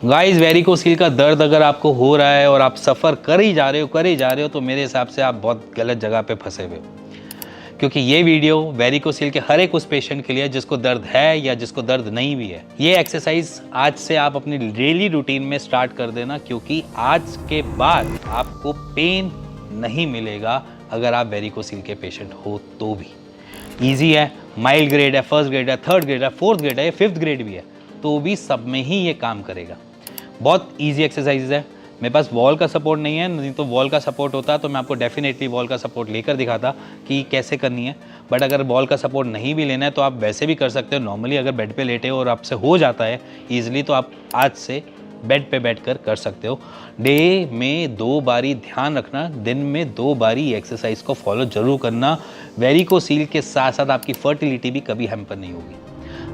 Guys, varicocele का दर्द अगर आपको हो रहा है और आप सफ़र कर ही जा रहे हो तो मेरे हिसाब से आप बहुत गलत जगह पे फंसे हुए हो, क्योंकि ये वीडियो वेरिकोसील के हर एक उस पेशेंट के लिए जिसको दर्द है या जिसको दर्द नहीं भी है। ये एक्सरसाइज आज से आप अपनी डेली रूटीन में स्टार्ट कर देना, क्योंकि आज के बाद आपको पेन नहीं मिलेगा अगर आप वेरिकोसील के पेशेंट हो तो भी। ईजी है, माइल्ड ग्रेड है, फर्स्ट ग्रेड है, थर्ड ग्रेड है, फोर्थ ग्रेड है, फिफ्थ ग्रेड भी है, तो भी सब में ही ये काम करेगा। बहुत ईजी एक्सरसाइज है। मेरे पास वॉल का सपोर्ट नहीं है, नहीं तो वॉल का सपोर्ट होता तो मैं आपको डेफिनेटली वॉल का सपोर्ट लेकर दिखाता कि कैसे करनी है। बट अगर वॉल का सपोर्ट नहीं भी लेना है तो आप वैसे भी कर सकते हो। नॉर्मली अगर बेड पे लेटे हो और आपसे हो जाता है ईजिली, तो आप आज से बेड पे बैठकर कर सकते हो। डे में 2 बारी, ध्यान रखना, दिन में 2 बारी एक्सरसाइज को फॉलो जरूर करना। वेरिकोसील के साथ साथ आपकी फर्टिलिटी भी कभी हैम्पर नहीं होगी।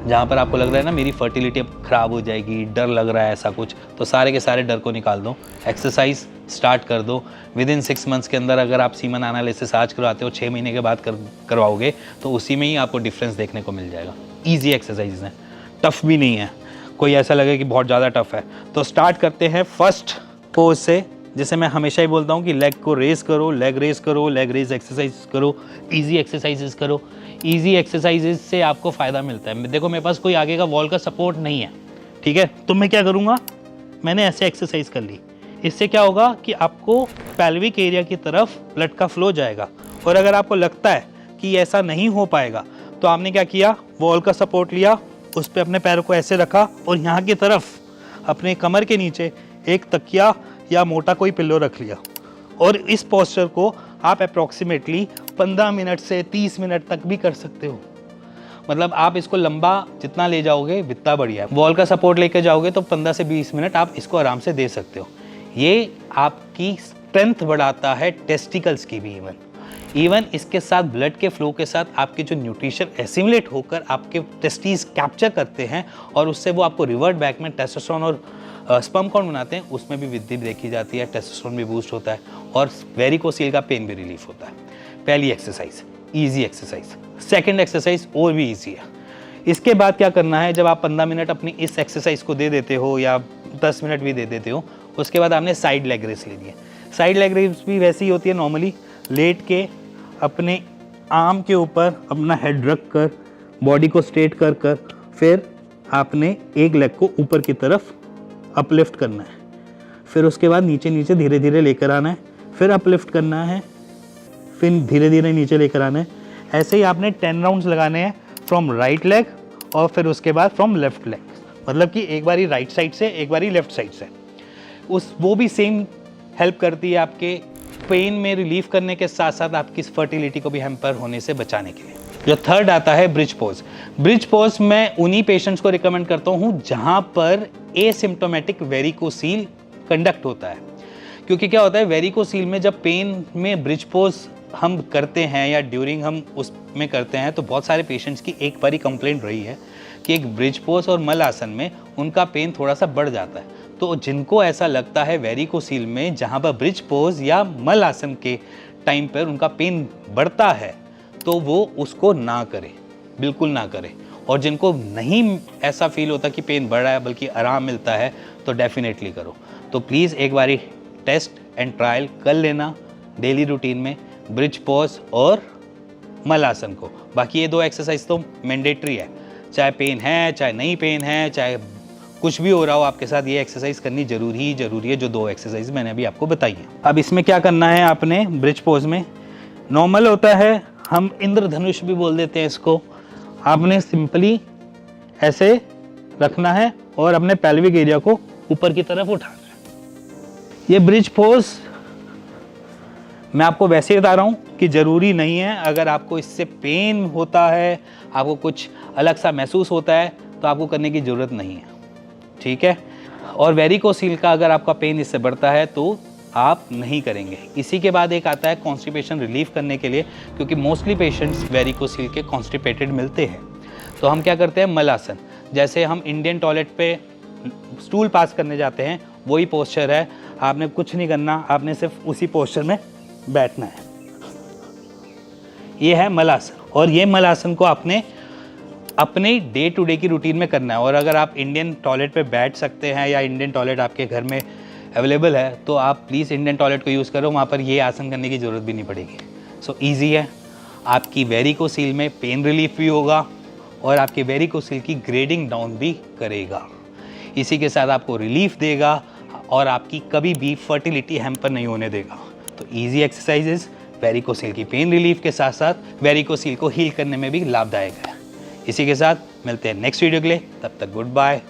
जहाँ पर आपको लग रहा है ना मेरी फर्टिलिटी अब ख़राब हो जाएगी, डर लग रहा है ऐसा कुछ, तो सारे के सारे डर को निकाल दो, एक्सरसाइज स्टार्ट कर दो। विदिन 6 मंथ्स के अंदर अगर आप सीमन एनालिसिस आज करवाते हो, 6 महीने के बाद करवाओगे तो उसी में ही आपको डिफरेंस देखने को मिल जाएगा। ईजी एक्सरसाइज है, टफ भी नहीं है, कोई ऐसा लगे कि बहुत ज़्यादा टफ है। तो स्टार्ट करते हैं फर्स्ट पोज से, जैसे मैं हमेशा ही बोलता हूँ कि लेग को रेस करो, लेग रेस करो, लेग रेस एक्सरसाइज करो, ईजी एक्सरसाइजेस करो। ईजी एक्सरसाइजेज से आपको फ़ायदा मिलता है। देखो मेरे पास कोई आगे का वॉल का सपोर्ट नहीं है, ठीक है, तो मैं क्या करूँगा, मैंने ऐसे एक्सरसाइज कर ली। इससे क्या होगा कि आपको पैल्विक एरिया की तरफ ब्लड का फ्लो जाएगा। और अगर आपको लगता है कि ऐसा नहीं हो पाएगा तो आपने क्या किया, वॉल का सपोर्ट लिया, उस पर अपने पैरों को ऐसे रखा और यहाँ की तरफ अपने कमर के नीचे एक तकिया या मोटा कोई पिल्लो रख लिया। और इस पोस्चर को आप अप्रॉक्सीमेटली 15 मिनट से 30 मिनट तक भी कर सकते हो। मतलब आप इसको लंबा जितना ले जाओगे उतना बढ़िया है। वॉल का सपोर्ट लेके जाओगे तो 15 से 20 मिनट आप इसको आराम से दे सकते हो। ये आपकी स्ट्रेंथ बढ़ाता है, टेस्टिकल्स की भी। इवन इसके साथ ब्लड के फ्लो के साथ आपके जो न्यूट्रिशन एसिमुलेट होकर आपके टेस्टिस कैप्चर करते हैं और उससे वो आपको रिवर्ट बैक में टेस्टोस्टेरोन और स्पर्म काउंट बनाते हैं, उसमें भी वृद्धि देखी जाती है, टेस्टोस्टेरोन भी बूस्ट होता है और वेरिकोसील का पेन भी रिलीफ होता है। पहली exercise, easy exercise. Second exercise और भी इजी है। इसके बाद क्या करना है, जब आप 15 मिनट अपनी इस एक्सरसाइज को दे देते हो या 10 मिनट भी दे देते हो, उसके बाद आपने साइड लेग रेस लेनी है। साइड लेग रेस भी वैसी ही होती है, नॉर्मली लेट के अपने आर्म के ऊपर अपना हेड रख कर बॉडी को स्ट्रेट कर कर फिर आपने एक लेग को ऊपर की तरफ अपलिफ्ट करना है। फिर उसके बाद नीचे नीचे धीरे धीरे लेकर आना है, फिर अपलिफ्ट करना है, फिर धीरे धीरे नीचे लेकर आना है। ऐसे ही आपने 10 राउंड्स लगाने हैं फ्रॉम राइट लेग और फिर उसके बाद फ्रॉम लेफ्ट लेग। मतलब कि एक बारी राइट साइड से, एक बारी लेफ्ट साइड से। वो भी सेम हेल्प करती है आपके पेन में रिलीफ करने के साथ साथ आपकी फर्टिलिटी को भी हैम्पर होने से बचाने के लिए। जो थर्ड आता है ब्रिज पोज। ब्रिज पोज मैं उन्हीं पेशेंट्स को रिकमेंड करता हूँ जहाँ पर एसिम्प्टोमेटिक वेरिकोसील कंडक्ट होता है। क्योंकि क्या होता है, वेरिकोसील में जब पेन में ब्रिज पोज हम करते हैं या ड्यूरिंग हम उसमें करते हैं तो बहुत सारे पेशेंट्स की एक बारी कंप्लेंट रही है कि एक ब्रिज पोज और मल आसन में उनका पेन थोड़ा सा बढ़ जाता है। तो जिनको ऐसा लगता है वेरिकोसील में जहाँ पर ब्रिज पोज या मल आसन के टाइम पर उनका पेन बढ़ता है तो वो उसको ना करें, बिल्कुल ना करें। और जिनको नहीं ऐसा फील होता कि पेन बढ़ रहा है बल्कि आराम मिलता है तो डेफिनेटली करो। तो प्लीज़ एक बारी टेस्ट एंड ट्रायल कर लेना डेली रूटीन में ब्रिज पोज और मल आसन को। बाकी ये 2 एक्सरसाइज तो मैंडेटरी है, चाहे पेन है चाहे नहीं पेन है, चाहे कुछ भी हो रहा हो आपके साथ, ये एक्सरसाइज करनी जरूरी है, जो 2 एक्सरसाइज मैंने अभी आपको बताई है। अब इसमें क्या करना है आपने, ब्रिज पोज में नॉर्मल होता है, हम इंद्रधनुष भी बोल देते हैं इसको। आपने सिंपली ऐसे रखना है और अपने पेल्विक एरिया को ऊपर की तरफ उठाना है। ये ब्रिज पोज मैं आपको वैसे बता रहा हूँ कि ज़रूरी नहीं है। अगर आपको इससे पेन होता है, आपको कुछ अलग सा महसूस होता है तो आपको करने की ज़रूरत नहीं है, ठीक है। और वेरिकोसील का अगर आपका पेन इससे बढ़ता है तो आप नहीं करेंगे। इसी के बाद एक आता है कॉन्स्टिपेशन रिलीफ करने के लिए, क्योंकि मोस्टली पेशेंट्स वेरिकोसील के कॉन्स्टिपेटेड मिलते हैं। तो हम क्या करते हैं, मलासन। जैसे हम इंडियन टॉयलेट पे स्टूल पास करने जाते हैं, वही पोस्चर है। आपने कुछ नहीं करना, आपने सिर्फ उसी पोस्चर में बैठना है। ये है मलासन। और ये मलासन को आपने अपने डे टू डे की रूटीन में करना है। और अगर आप इंडियन टॉयलेट पे बैठ सकते हैं या इंडियन टॉयलेट आपके घर में अवेलेबल है तो आप प्लीज़ इंडियन टॉयलेट को यूज़ करो, वहाँ पर ये आसन करने की ज़रूरत भी नहीं पड़ेगी। सो ईजी है, आपकी वेरिकोसील में पेन रिलीफ भी होगा और आपके वेरिकोसील की ग्रेडिंग डाउन भी करेगा। इसी के साथ आपको रिलीफ देगा और आपकी कभी भी फर्टिलिटी हैम्पर नहीं होने देगा। तो ईजी एक्सरसाइजेज वेरिकोसील की पेन रिलीफ के साथ साथ वेरिकोसील को हील करने में भी लाभदायक है। इसी के साथ मिलते हैं नेक्स्ट वीडियो के लिए, तब तक गुड बाय।